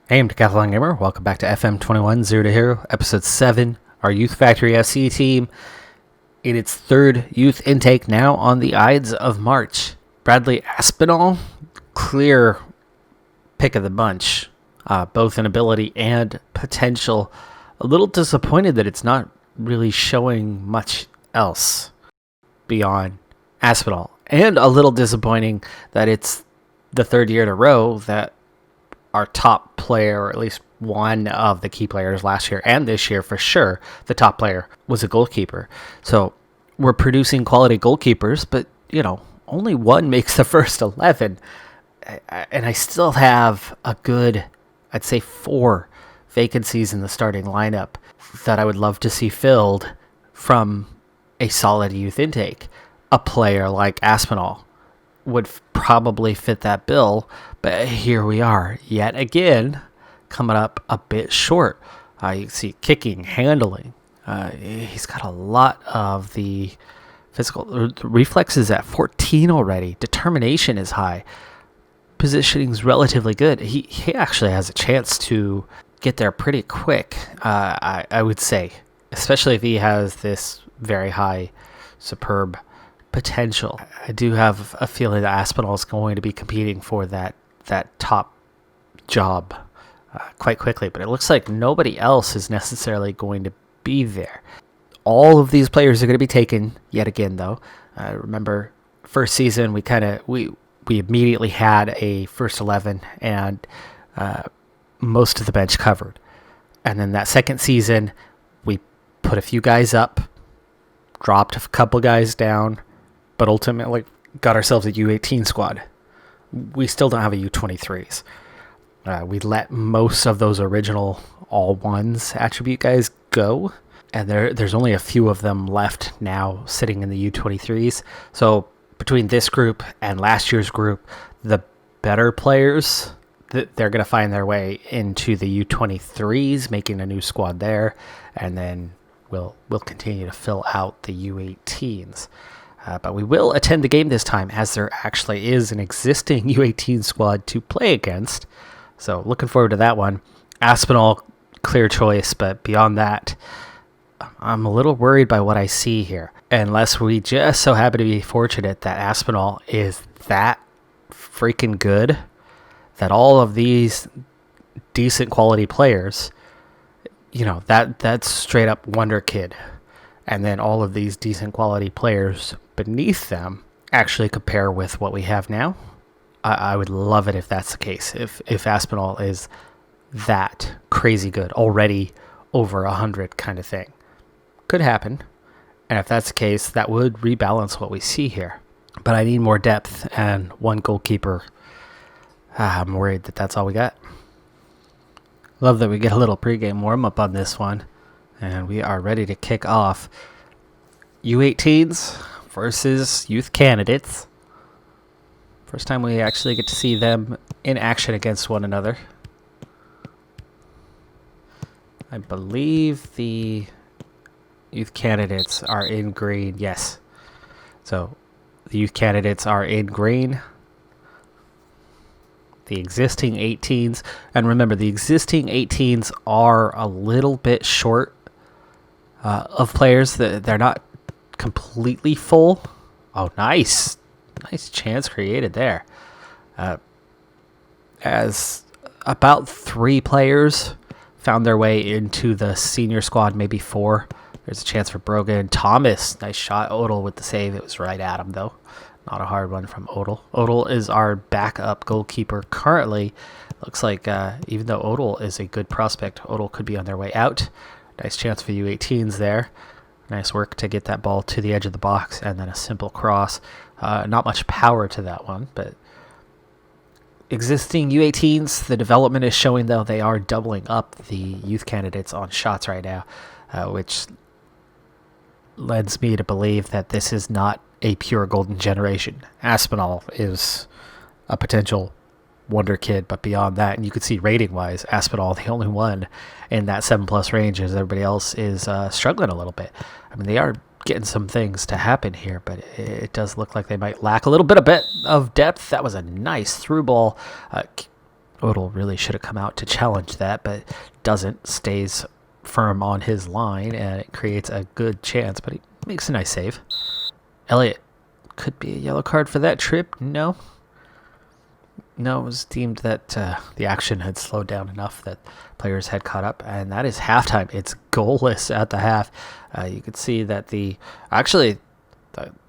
Hey, I'm Decathlon Gamer. Welcome back to FM21 Zero to Hero, Episode 7. Our Youth Factory FC team in its third youth intake now on the Ides of March. Bradley Aspinall, clear pick of the bunch, both in ability and potential. A little disappointed that it's not really showing much else beyond Aspinall. And a little disappointing that it's the third year in a row that our top player, or at least one of the key players last year and this year for sure, the top player was a goalkeeper. So we're producing quality goalkeepers, but, only one makes the first 11. And I still have a good, I'd say 4 vacancies in the starting lineup that I would love to see filled from a solid youth intake. A player like Aspinall would probably fit that bill, but here we are yet again coming up a bit short. You can see kicking, handling. He's got a lot of the physical reflexes at 14 already. Determination is high. Positioning is relatively good. He actually has a chance to get there pretty quick, I would say, especially if he has this very high, superb potential. I do have a feeling that Aspinall is going to be competing for that top job quite quickly, but it looks like nobody else is necessarily going to be there. All of these players are going to be taken yet again, though. Remember, first season we immediately had a first 11 and most of the bench covered, and then that second season we put a few guys up, dropped a couple guys down, but ultimately got ourselves a U18 squad. We still don't have a U23s. We let most of those original all ones attribute guys go, and there's only a few of them left now sitting in the U23s. So between this group and last year's group, the better players, they're going to find their way into the U23s, making a new squad there, and then we'll continue to fill out the U18s. But we will attend the game this time, as there actually is an existing U18 squad to play against. So looking forward to that one. Aspinall, clear choice, but beyond that, I'm a little worried by what I see here. Unless we just so happen to be fortunate that Aspinall is that freaking good, that all of these decent quality players, that's straight up wonder kid. And then all of these decent quality players beneath them actually compare with what we have now. I would love it if that's the case. If Aspinall is that crazy good, already over 100 kind of thing. Could happen. And if that's the case, that would rebalance what we see here. But I need more depth and one goalkeeper. I'm worried that that's all we got. Love that we get a little pregame warm-up on this one. And we are ready to kick off. U18s versus youth candidates. First time we actually get to see them in action against one another. I believe the youth candidates are in green. Yes. So the youth candidates are in green. The existing 18s. And remember, the existing 18s are a little bit short of players. They're not completely full. Oh, nice chance created there. As about 3 players found their way into the senior squad, maybe 4. There's a chance for Brogan. Thomas, nice shot. Odell with the save. It was right at him, though. Not a hard one from Odell. Odell is our backup goalkeeper currently. Looks like even though Odell is a good prospect, Odell could be on their way out. Nice chance for U18s there. Nice work to get that ball to the edge of the box, and then a simple cross. Not much power to that one, but existing U18s, the development is showing, though, they are doubling up the youth candidates on shots right now, which lends me to believe that this is not a pure golden generation. Aspinall is a potential wonder kid, but beyond that, and you can see rating-wise, Aspinall, the only one in that 7+ range, as everybody else is struggling a little bit. I mean, they are getting some things to happen here, but it does look like they might lack a little bit of depth. That was a nice through ball. Odell really should have come out to challenge that, but doesn't. Stays firm on his line, and it creates a good chance, but he makes a nice save. Elliott, could be a yellow card for that trip. No, it was deemed that the action had slowed down enough that players had caught up, and that is halftime. It's goalless at the half. You could see that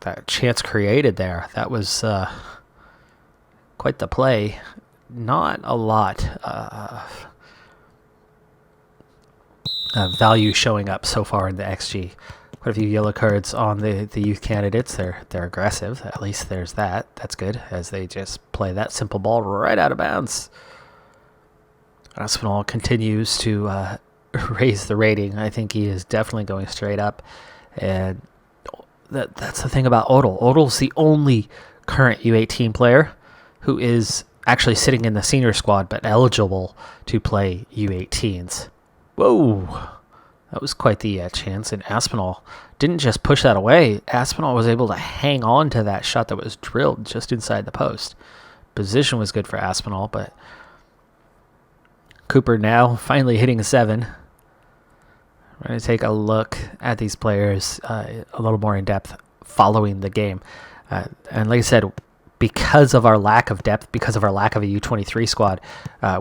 that chance created there, that was quite the play. Not a lot value showing up so far in the XG. Quite a few yellow cards on the youth candidates. They're aggressive. At least there's that. That's good, as they just play that simple ball right out of bounds. Aspinall continues to raise the rating. I think he is definitely going straight up. And that's the thing about Odell. Odell's the only current U18 player who is actually sitting in the senior squad but eligible to play U18s. Whoa, that was quite the chance, and Aspinall didn't just push that away. Aspinall was able to hang on to that shot that was drilled just inside the post. Position was good for Aspinall, but Cooper now finally hitting a 7. We're going to take a look at these players a little more in depth following the game. And like I said, because of our lack of depth, because of our lack of a U23 squad,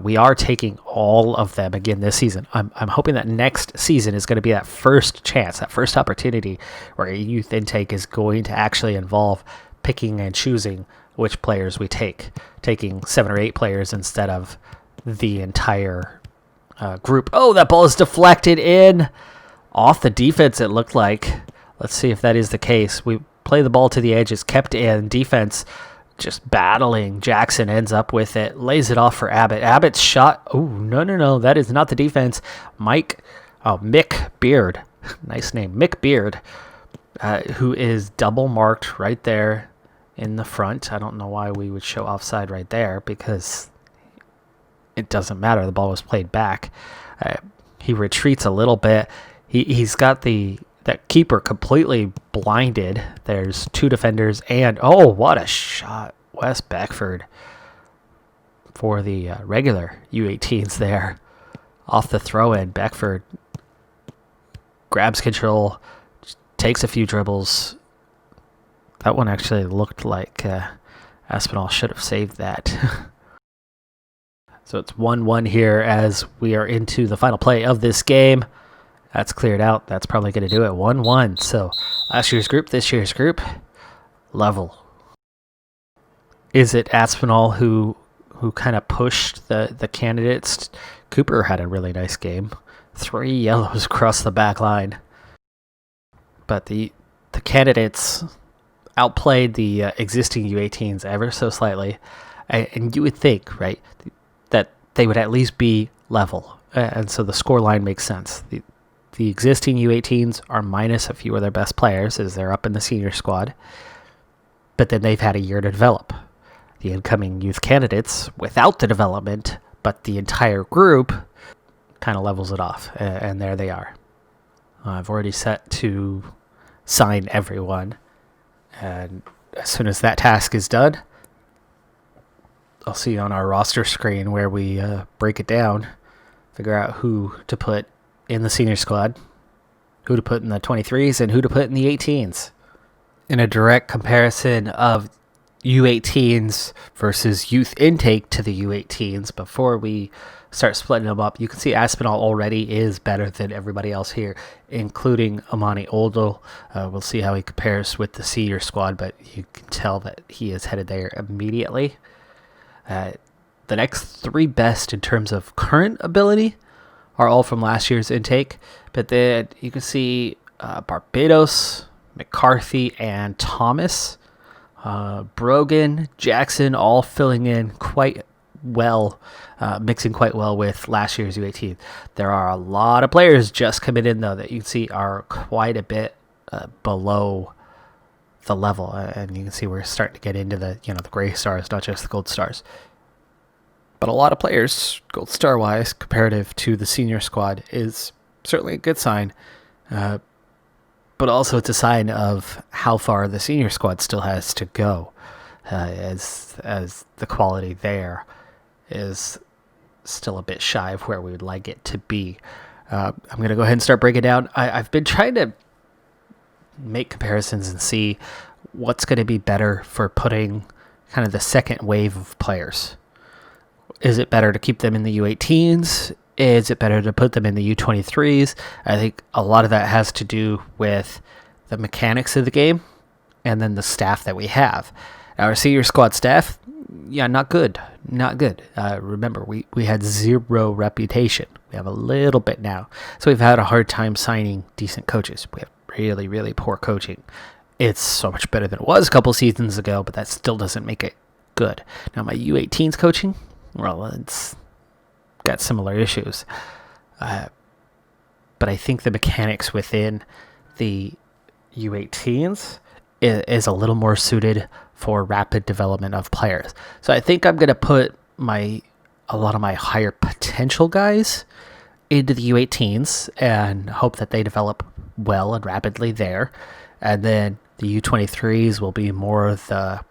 we are taking all of them again this season. I'm hoping that next season is going to be that first chance, that first opportunity where a youth intake is going to actually involve picking and choosing which players we take, taking 7 or 8 players instead of the entire group. Oh, that ball is deflected in off the defense, it looked like. Let's see if that is the case. We play the ball to the edge, it's kept in. Defense just battling. Jackson ends up with it, lays it off for Abbott. Abbott's shot. Oh, no. That is not the defense. Mick Beard. Nice name. Mick Beard, who is double marked right there in the front. I don't know why we would show offside right there, because it doesn't matter. The ball was played back. He retreats a little bit. He's got that keeper completely blinded. There's 2 defenders, and oh, what a shot. Wes Beckford for the regular U18s there. Off the throw-in, Beckford grabs control, takes a few dribbles. That one actually looked like Aspinall should have saved that. So it's 1-1 here as we are into the final play of this game. That's cleared out. That's probably going to do it. 1-1. So last year's group, this year's group, level. Is it Aspinall who kind of pushed the candidates? Cooper had a really nice game. 3 yellows across the back line. But the candidates outplayed the existing U18s ever so slightly. And you would think, right, that they would at least be level. And so the score line makes sense. The existing U18s are minus a few of their best players as they're up in the senior squad. But then they've had a year to develop. The incoming youth candidates, without the development, but the entire group, kind of levels it off. And there they are. I've already set to sign everyone. And as soon as that task is done, I'll see on our roster screen where we break it down, figure out who to put in the senior squad, who to put in the 23s, and who to put in the 18s. In a direct comparison of U18s versus youth intake to the U18s, before we start splitting them up, you can see Aspinall already is better than everybody else here, including Amani Odell. We'll see how he compares with the senior squad, but you can tell that he is headed there immediately. The next 3 best in terms of current ability are all from last year's intake, but then you can see Barbados, McCarthy, and Thomas, Brogan, Jackson, all filling in quite well, mixing quite well with last year's U18. There are a lot of players just coming in, though, that you can see are quite a bit below the level, and you can see we're starting to get into the gray stars, not just the gold stars. But a lot of players, gold star wise, comparative to the senior squad, is certainly a good sign. But also it's a sign of how far the senior squad still has to go, as the quality there is still a bit shy of where we would like it to be. I'm going to go ahead and start breaking down. I've been trying to make comparisons and see what's going to be better for putting kind of the second wave of players. Is it better to keep them in the U18s? Is it better to put them in the U23s? I think a lot of that has to do with the mechanics of the game and then the staff that we have. Our senior squad staff, not good. Remember, we had zero reputation. We have a little bit now. So we've had a hard time signing decent coaches. We have really, really poor coaching. It's so much better than it was a couple seasons ago, but that still doesn't make it good. Now, my U18s coaching, well, it's got similar issues. But I think the mechanics within the U18s is a little more suited for rapid development of players. So I think I'm going to put a lot of my higher potential guys into the U18s and hope that they develop well and rapidly there. And then the U23s will be more of the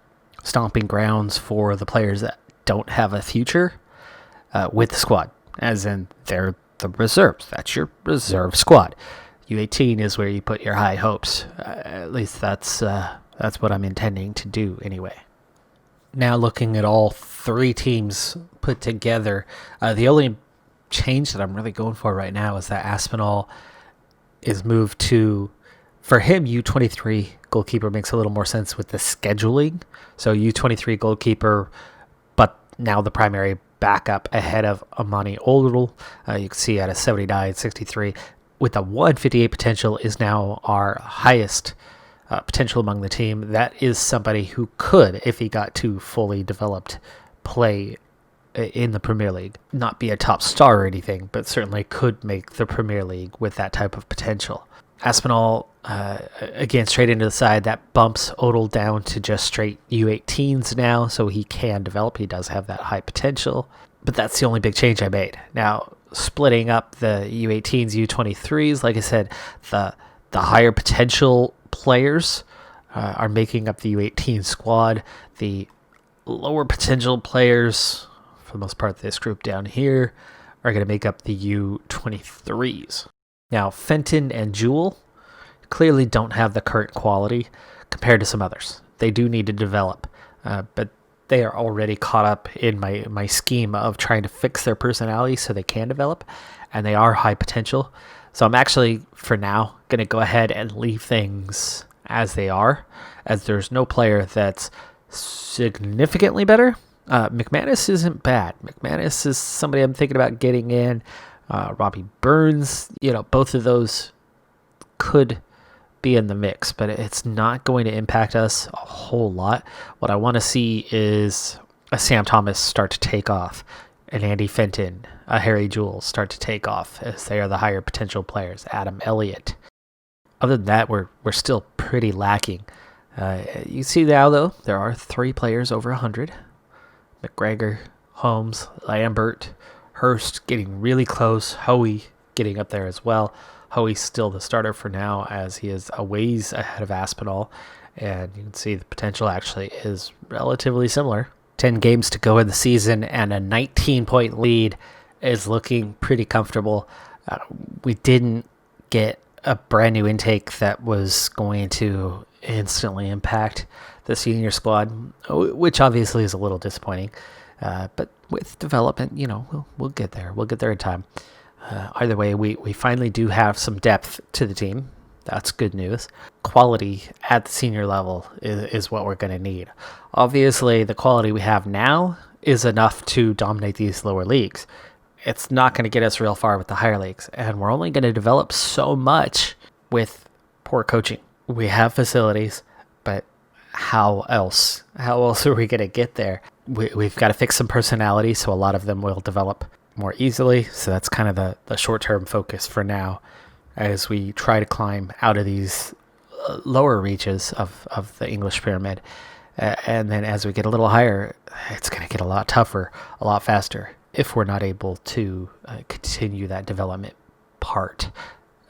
stomping grounds for the players that don't have a future with the squad, as in they're the reserves. That's your reserve squad. U18 is where you put your high hopes. At least that's what I'm intending to do anyway. Now looking at all three teams put together, the only change that I'm really going for right now is that Aspinall is moved to, for him, U23 goalkeeper makes a little more sense with the scheduling. So U23 goalkeeper, but now the primary backup ahead of Amani Oldrel. You can see at a 79-63 with a 158 potential is now our highest potential among the team. That is somebody who could, if he got to fully developed, play in the Premier League. Not be a top star or anything, but certainly could make the Premier League with that type of potential. Aspinall, again, straight into the side. That bumps Odell down to just straight U18s now, so he can develop. He does have that high potential, but that's the only big change I made. Now, splitting up the U18s, U23s, like I said, the higher potential players are making up the U18 squad. The lower potential players, for the most part, this group down here, are going to make up the U23s. Now, Fenton and Jewell clearly don't have the current quality compared to some others. They do need to develop, but they are already caught up in my scheme of trying to fix their personality so they can develop, and they are high potential. So I'm actually, for now, going to go ahead and leave things as they are, as there's no player that's significantly better. McManus isn't bad. McManus is somebody I'm thinking about getting in. Robbie Burns, both of those could be in the mix, but it's not going to impact us a whole lot. What I want to see is a Sam Thomas start to take off, an Andy Fenton, a Harry Jewell start to take off, as they are the higher potential players. Adam Elliott. Other than that, we're still pretty lacking. You see now, though, there are 3 players over 100. McGregor, Holmes, Lambert, Hurst getting really close. Hoey getting up there as well. Hoey's still the starter for now, as he is a ways ahead of Aspinall. And you can see the potential actually is relatively similar. 10 games to go in the season, and a 19-point lead is looking pretty comfortable. We didn't get a brand new intake that was going to instantly impact the senior squad, which obviously is a little disappointing. But with development, we'll get there. We'll get there in time. Either way, we finally do have some depth to the team. That's good news. Quality at the senior level is what we're going to need. Obviously, the quality we have now is enough to dominate these lower leagues. It's not going to get us real far with the higher leagues, and we're only going to develop so much with poor coaching. We have facilities, but how else? How else are we going to get there? We've got to fix some personality, so a lot of them will develop more easily. So that's kind of the short-term focus for now, as we try to climb out of these lower reaches of the English pyramid. And then as we get a little higher, it's going to get a lot tougher, a lot faster, if we're not able to continue that development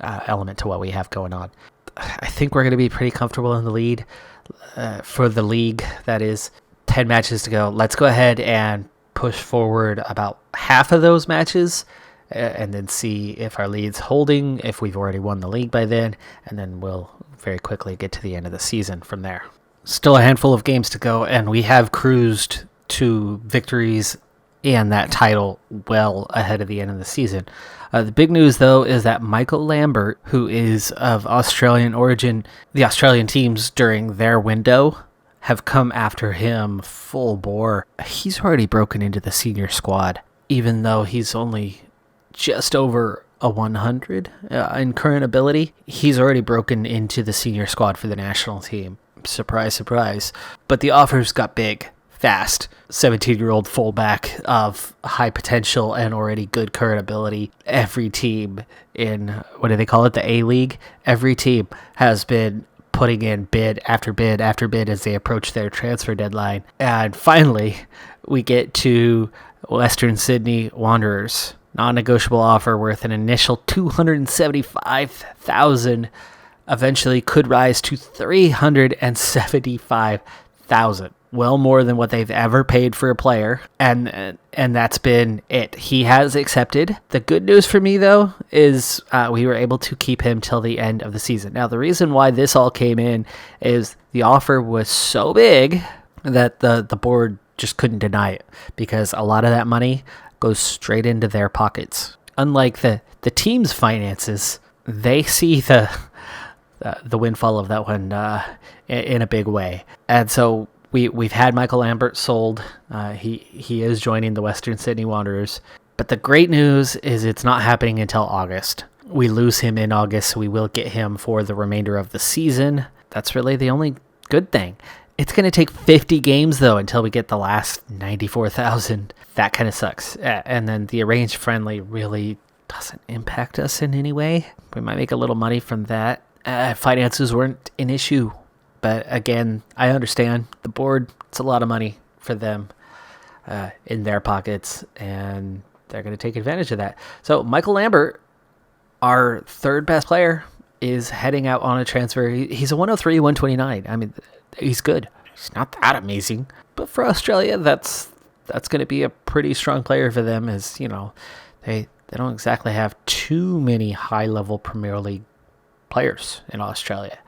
element to what we have going on. I think we're going to be pretty comfortable in the lead for the league. That is 10 matches to go. Let's go ahead and push forward about half of those matches and then see if our lead's holding, if we've already won the league by then, and then we'll very quickly get to the end of the season from there. Still a handful of games to go, and we have cruised to victories and that title well ahead of the end of the season. The big news, though, is that Michael Lambert, who is of Australian origin, the Australian teams during their window have come after him full bore. He's already broken into the senior squad, even though he's only just over a 100 in current ability. He's already broken into the senior squad for the national team. Surprise, surprise. But the offers got big, fast. 17-year-old fullback of high potential and already good current ability. Every team in, what do they call it, the A-League? Every team has been putting in bid after bid after bid as they approach their transfer deadline. And finally, we get to Western Sydney Wanderers. Non-negotiable offer worth an initial $275,000 eventually could rise to $375,000. Well more than what they've ever paid for a player, and that's been it. He has accepted. The good news for me, though, is we were able to keep him till the end of the season. Now, the reason why this all came in is the offer was so big that the board just couldn't deny it, because a lot of that money goes straight into their pockets. Unlike the team's finances, they see the windfall of that one in a big way. And so we've had Michael Lambert sold. He is joining the Western Sydney Wanderers. But the great news is it's not happening until August. We lose him in August, so we will get him for the remainder of the season. That's really the only good thing. It's going to take 50 games, though, until we get the last 94,000. That kind of sucks. And then the arranged friendly really doesn't impact us in any way. We might make a little money from that. Finances weren't an issue. But again, I understand. The board, it's a lot of money for them in their pockets, and they're going to take advantage of that. So Michael Lambert, our third best player, is heading out on a transfer. He's a 103, 129. I mean, he's good. He's not that amazing. But for Australia, that's going to be a pretty strong player for them, as, you know, they don't exactly have too many high-level Premier League players in Australia.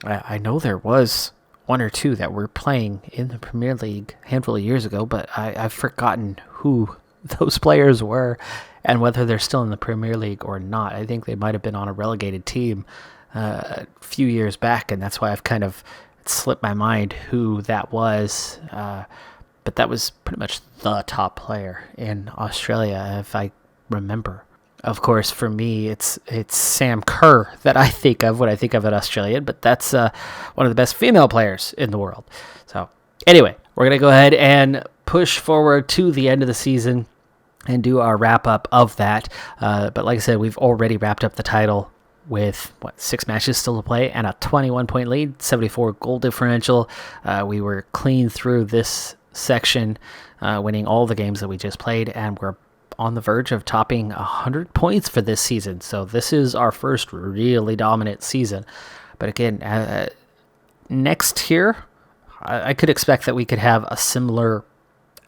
I know there was one or two that were playing in the Premier League a handful of years ago, but I've forgotten who those players were and whether they're still in the Premier League or not. I think they might have been on a relegated team a few years back, and that's why I've kind of slipped my mind who that was. But that was pretty much the top player in Australia, if I remember. Of course, for me, it's Sam Kerr that I think of when I think of an Australian, but that's one of the best female players in the world. So anyway, we're going to go ahead and push forward to the end of the season and do our wrap-up of that. But like I said, we've already wrapped up the title with, 6 matches still to play and a 21-point lead, 74 goal differential. We were clean through this section, winning all the games that we just played, and we're on the verge of topping 100 points for this season. So this is our first really dominant season. But again, next year, I could expect that we could have a similar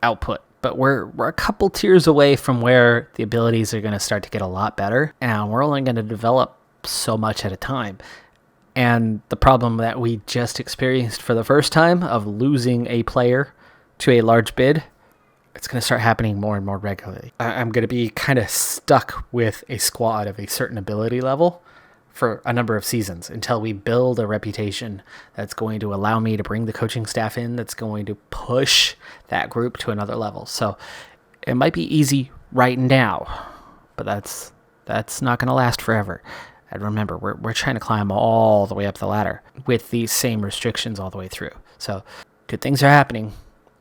output. But we're a couple tiers away from where the abilities are going to start to get a lot better. And we're only going to develop so much at a time. And the problem that we just experienced for the first time of losing a player to a large bid, it's going to start happening more and more regularly. I'm going to be kind of stuck with a squad of a certain ability level for a number of seasons until we build a reputation that's going to allow me to bring the coaching staff in, that's going to push that group to another level. So it might be easy right now, but that's not going to last forever. And remember, we're trying to climb all the way up the ladder with these same restrictions all the way through. So good things are happening.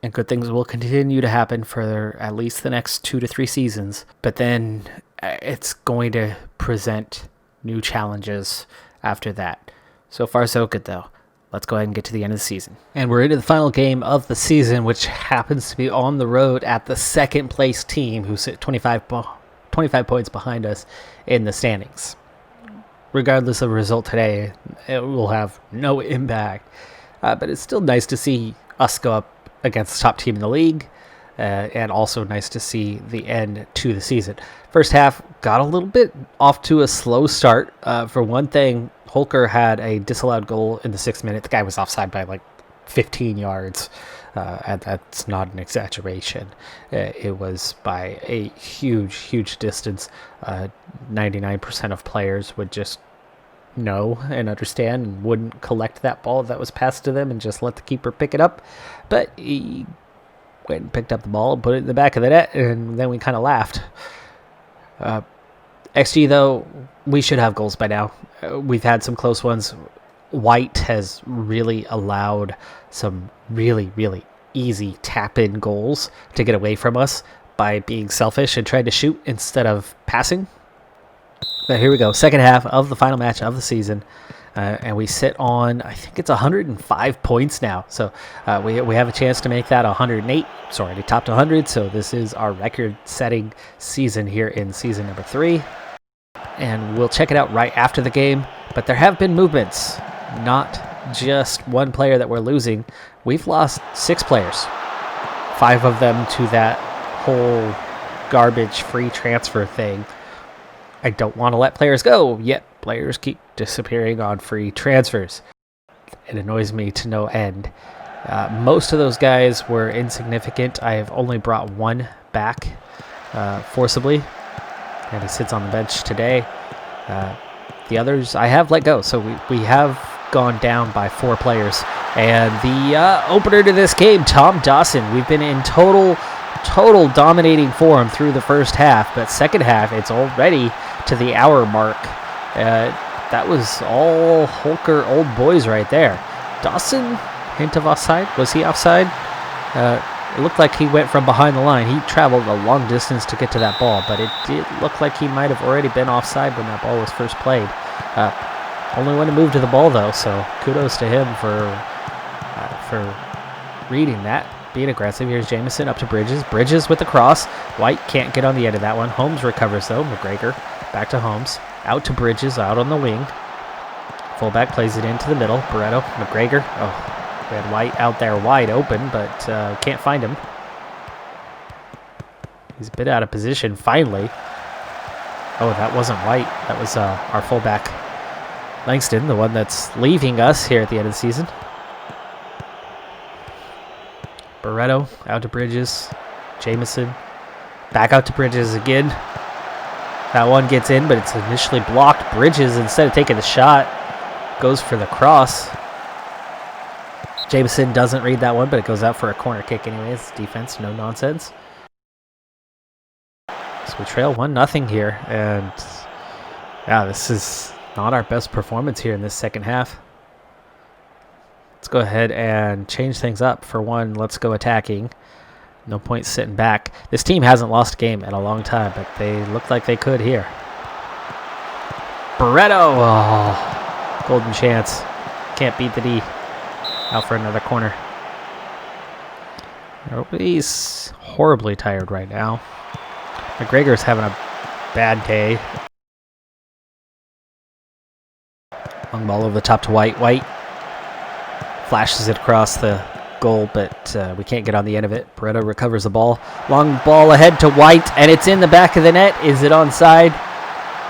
And good things will continue to happen for at least the next 2 to 3 seasons. But then it's going to present new challenges after that. So far, so good, though. Let's go ahead and get to the end of the season. And we're into the final game of the season, which happens to be on the road at the second-place team, who sit 25 points behind us in the standings. Regardless of the result today, it will have no impact. But it's still nice to see us go up against the top team in the league. and also nice to see the end to the season. First half got a little bit off to a slow start. For one thing, Holker had a disallowed goal in the 6th minute. The guy was offside by like 15 yards. And that's not an exaggeration. It was by a huge distance. 99% of players would just know and understand and wouldn't collect that ball that was passed to them and just let the keeper pick it up. But he went and picked up the ball and put it in the back of the net, and then we kind of laughed. XG, though, we should have goals by now. We've had some close ones. White has really allowed some really easy tap-in goals to get away from us by being selfish and trying to shoot instead of passing. But here we go, second half of the final match of the season, and we sit on, I think it's 105 points now. So we have a chance to make that 108. It's already topped 100, so this is our record-setting season here in season number 3. And we'll check it out right after the game. But there have been movements, not just one player that we're losing. We've lost 6 players, 5 of them to that whole garbage free transfer thing. I don't want to let players go, yet players keep disappearing on free transfers. It annoys me to no end. Most of those guys were insignificant. I have only brought one back forcibly, and he sits on the bench today. The others I have let go, so we have gone down by 4 players. And the opener to this game, Tom Dawson. We've been in total dominating form through the first half, but second half it's already to the hour mark. That was all Holker old boys right there. Dawson, hint of offside. Was he offside? It looked like he went from behind the line. He traveled a long distance to get to that ball, but it did look like he might have already been offside when that ball was first played. Only one to move to the ball, though, so kudos to him for reading that, being aggressive. Here's Jameson up to Bridges. Bridges with the cross. White can't get on the end of that one. Holmes recovers, though. McGregor back to Holmes. Out to Bridges, out on the wing. Fullback plays it into the middle. Barreto, McGregor. Oh, we had White out there wide open, but can't find him. He's a bit out of position, finally. Oh, that wasn't White. That was our fullback, Langston, the one that's leaving us here at the end of the season. Barreto out to Bridges. Jameson back out to Bridges again. That one gets in, but it's initially blocked. Bridges, instead of taking the shot, goes for the cross. Jameson doesn't read that one, but it goes out for a corner kick anyways. Defense, no nonsense. So we trail 1-0 here, and yeah, this is not our best performance here in this second half. Let's go ahead and change things up. For one, let's go attacking. No point sitting back. This team hasn't lost a game in a long time, but they look like they could here. Barreto! Oh, golden chance. Can't beat the D. Out for another corner. Nobody's horribly tired right now. McGregor's having a bad day. Long ball over the top to White. White flashes it across the goal, but we can't get on the end of it. Barreto recovers the ball. Long ball ahead to White, and it's in the back of the net. Is it onside?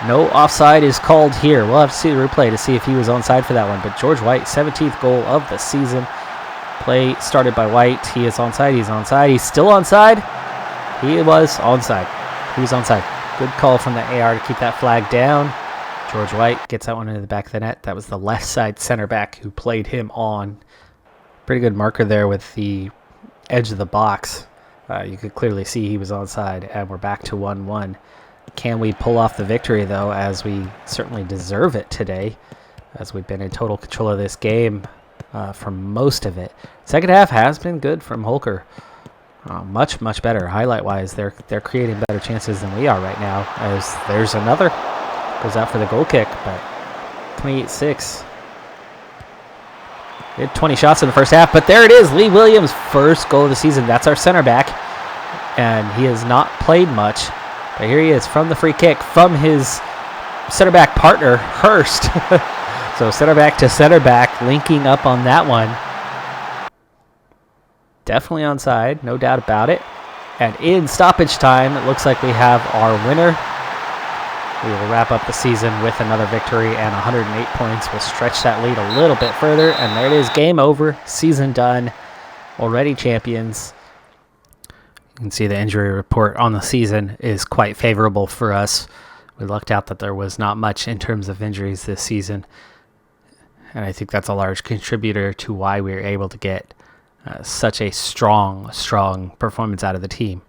No offside is called here. We'll have to see the replay to see if he was onside for that one. But George White, 17th goal of the season. Play started by White. He is onside. He's onside. He's still onside. He was onside. He was onside. Good call from the AR to keep that flag down. George White gets that one into the back of the net. That was the left side center back who played him on. Pretty good marker there with the edge of the box. You could clearly see he was onside, and we're back to 1-1. Can we pull off the victory, though, as we certainly deserve it today, as we've been in total control of this game for most of it. Second half has been good from Holker. Much better. Highlight-wise, they're creating better chances than we are right now, as there's another. Goes out for the goal kick, but 28-6. He had 20 shots in the first half, but there it is. Lee Williams' first goal of the season. That's our center back, and he has not played much. But here he is from the free kick from his center back partner, Hurst. So center back to center back, linking up on that one. Definitely onside, no doubt about it. And in stoppage time, it looks like we have our winner. We will wrap up the season with another victory, and 108 points will stretch that lead a little bit further. And there it is, game over, season done, already champions. You can see the injury report on the season is quite favorable for us. We lucked out that there was not much in terms of injuries this season, and I think that's a large contributor to why we were able to get such a strong performance out of the team.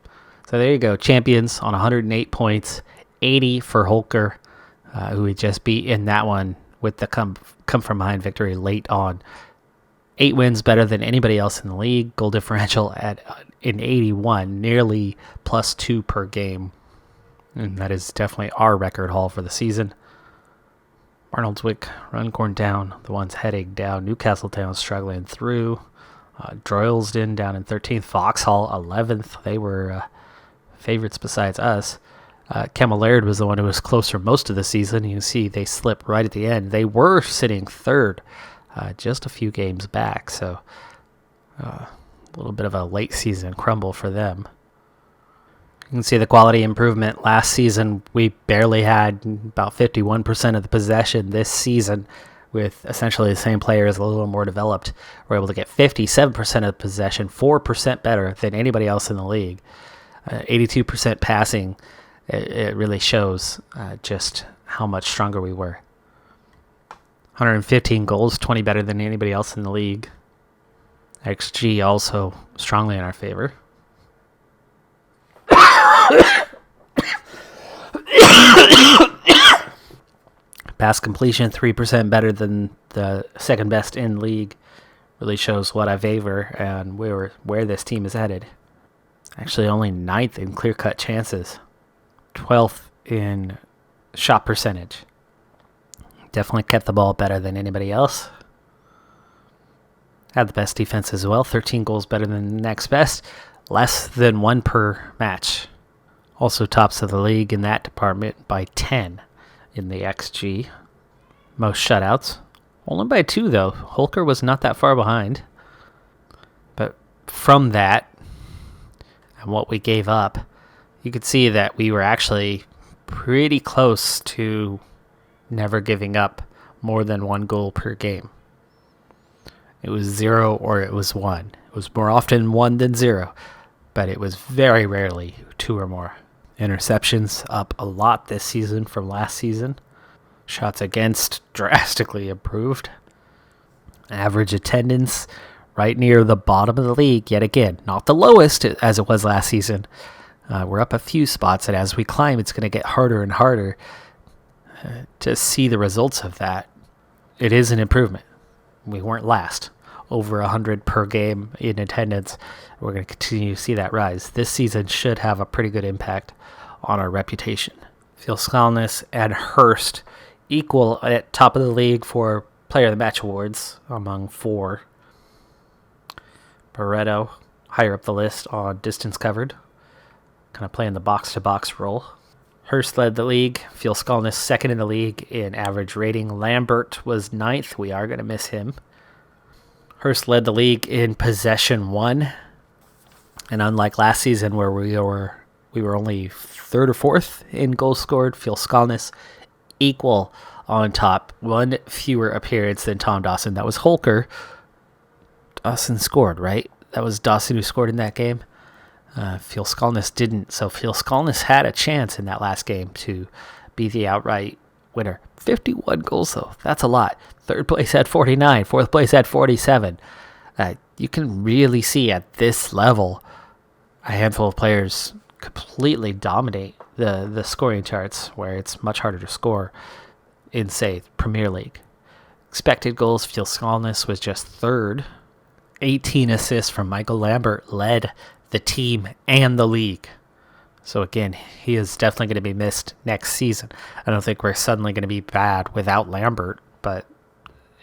So there you go, champions on 108 points. 80 for Holker, who we just beat in that one with the come from behind victory late on. 8 wins better than anybody else in the league. Goal differential in 81, nearly +2 per game. And that is definitely our record haul for the season. Arnoldswick, Runcorn down, the ones heading down. Newcastle Town struggling through. Droylsden down in 13th. Vauxhall 11th. They were favorites besides us. Kemmel Laird was the one who was closer most of the season. You can see they slipped right at the end. They were sitting third just a few games back, so a little bit of a late season crumble for them. You can see the quality improvement. Last season, we barely had about 51% of the possession. This season, with essentially the same players, a little more developed, we're able to get 57% of the possession, 4% better than anybody else in the league. 82% passing. It really shows just how much stronger we were. 115 goals, 20 better than anybody else in the league. XG also strongly in our favor. Pass completion, 3% better than the second best in league. Really shows what I favor and where this team is headed. Actually only 9th in clear-cut chances. 12th in shot percentage. Definitely kept the ball better than anybody else. Had the best defense as well. 13 goals better than the next best. Less than 1 per match. Also tops of the league in that department by 10 in the XG. Most shutouts. Only by 2 though. Holker was not that far behind. But from that and what we gave up, you could see that we were actually pretty close to never giving up more than 1 goal per game. It was 0 or it was 1. It was more often 1 than 0, but it was very rarely 2 or more. Interceptions up a lot this season from last season. Shots against drastically improved. Average attendance right near the bottom of the league yet again. Not the lowest as it was last season. We're up a few spots, and as we climb, it's going to get harder and harder to see the results of that. It is an improvement. We weren't last. Over 100 per game in attendance. We're going to continue to see that rise. This season should have a pretty good impact on our reputation. Phil Skalness and Hurst equal at top of the league for Player of the Match awards among 4. Barreto higher up the list on distance covered. Kind of playing the box-to-box role. Hurst led the league. Phil Skalness second in the league in average rating. Lambert was 9th. We are going to miss him. Hurst led the league in possession won. And unlike last season where we were only 3rd or 4th in goals scored, Phil Skalness equal on top. 1 fewer appearance than Tom Dawson. That was Holker. Dawson scored, right? That was Dawson who scored in that game. Phil Skalness didn't, so Phil Skalness had a chance in that last game to be the outright winner. 51 goals, though. That's a lot. 3rd place had 49. 4th place had 47. You can really see at this level a handful of players completely dominate the scoring charts, where it's much harder to score in, say, Premier League. Expected goals, Phil Skalness was just 3rd. 18 assists from Michael Lambert led the team and the league. So again, he is definitely going to be missed next season. I don't think we're suddenly going to be bad without Lambert, but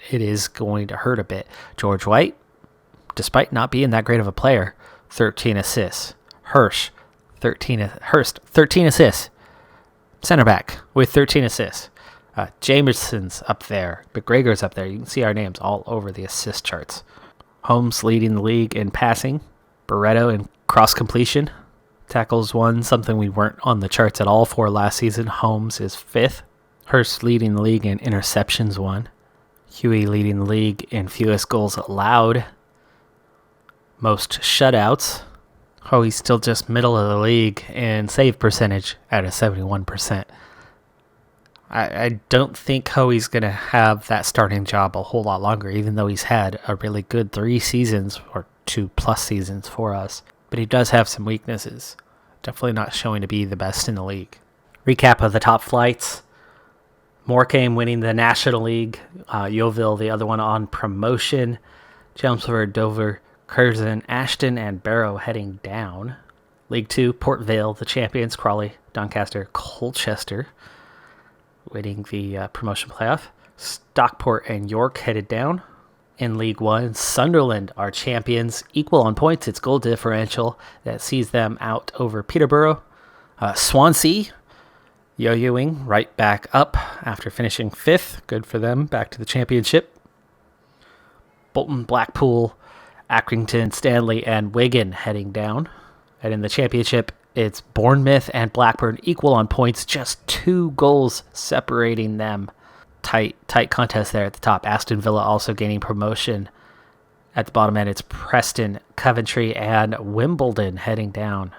it is going to hurt a bit. George White, despite not being that great of a player, 13 assists. Hurst, 13 assists. Center back with 13 assists. Jameson's up there. McGregor's up there. You can see our names all over the assist charts. Holmes leading the league in passing. Barreto in cross completion. Tackles 1, something we weren't on the charts at all for last season. Holmes is 5th. Hurst leading the league in interceptions 1. Huey leading the league in fewest goals allowed. Most shutouts. He's still just middle of the league in save percentage at a 71%. I don't think Hoey's going to have that starting job a whole lot longer, even though he's had a really good 3 seasons or 2+ seasons for us. But he does have some weaknesses. Definitely not showing to be the best in the league. Recap of the top flights. Morecambe winning the National League. Yeovil, the other one, on promotion. Chelmsford, Dover, Curzon, Ashton, and Barrow heading down. League 2, Port Vale, the champions. Crawley, Doncaster, Colchester winning the promotion playoff. Stockport and York headed down. In League 1, Sunderland are champions. Equal on points. It's goal differential that sees them out over Peterborough. Swansea, yo-yoing right back up after finishing 5th. Good for them. Back to the championship. Bolton, Blackpool, Accrington, Stanley, and Wigan heading down. And in the championship, it's Bournemouth and Blackburn equal on points. Just 2 goals separating them. Tight contest there at the top. Aston Villa also gaining promotion. At the bottom end, it's Preston, Coventry, and Wimbledon heading down.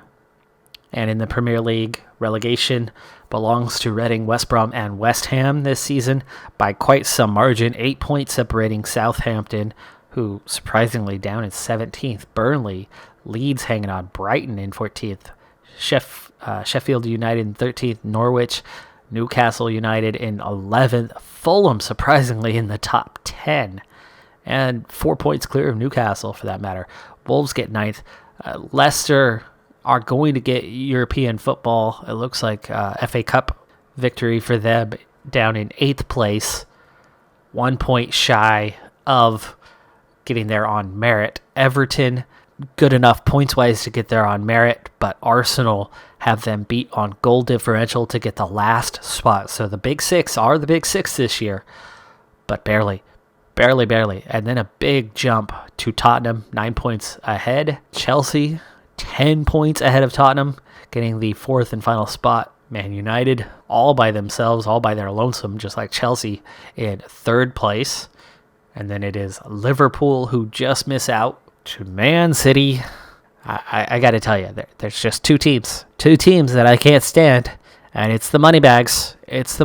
And in the Premier League, relegation belongs to Reading, West Brom, and West Ham this season by quite some margin. 8 points separating Southampton, who surprisingly down in 17th. Burnley, Leeds hanging on. Brighton in 14th. Sheffield United in 13th. Norwich, Newcastle United in 11th. Fulham, surprisingly, in the top 10. And 4 points clear of Newcastle, for that matter. Wolves get 9th. Leicester are going to get European football. It looks like FA Cup victory for them down in 8th place. 1 point shy of getting there on merit. Everton, good enough points-wise to get there on merit, but Arsenal have them beat on goal differential to get the last spot. So the Big Six are the Big Six this year, but barely. And then a big jump to Tottenham, 9 points ahead. Chelsea, 10 points ahead of Tottenham, getting the 4th and final spot. Man United, all by themselves, all by their lonesome, just like Chelsea, in 3rd place. And then it is Liverpool, who just miss out to Man City. I got to tell you, there's just 2 teams that I can't stand, and it's the Moneybags. It's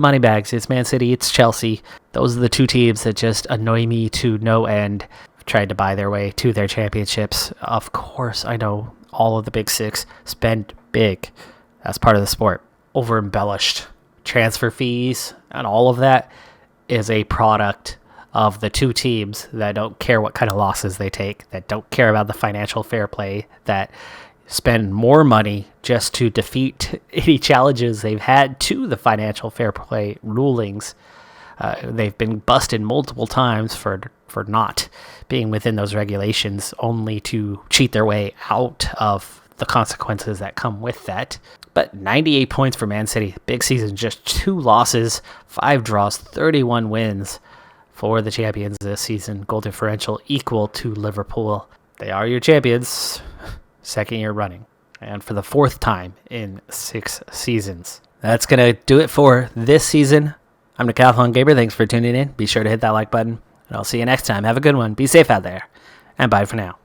Man City, it's Chelsea. Those are the 2 teams that just annoy me to no end. Tried to buy their way to their championships. Of course, I know all of the Big Six spend big. That's part of the sport. Over embellished. Transfer fees and all of that is a product of the 2 teams that don't care what kind of losses they take, that don't care about the financial fair play, that spend more money just to defeat any challenges they've had to the financial fair play rulings. They've been busted multiple times for not being within those regulations, only to cheat their way out of the consequences that come with that. But 98 points for Man City. Big season, just 2 losses, 5 draws, 31 wins for the champions this season. Goal differential equal to Liverpool. They are your champions, 2nd year running, and for the 4th time in 6 seasons. That's going to do it for this season. I'm Decathlon Gamer. Thanks for tuning in. Be sure to hit that like button, and I'll see you next time. Have a good one. Be safe out there, and bye for now.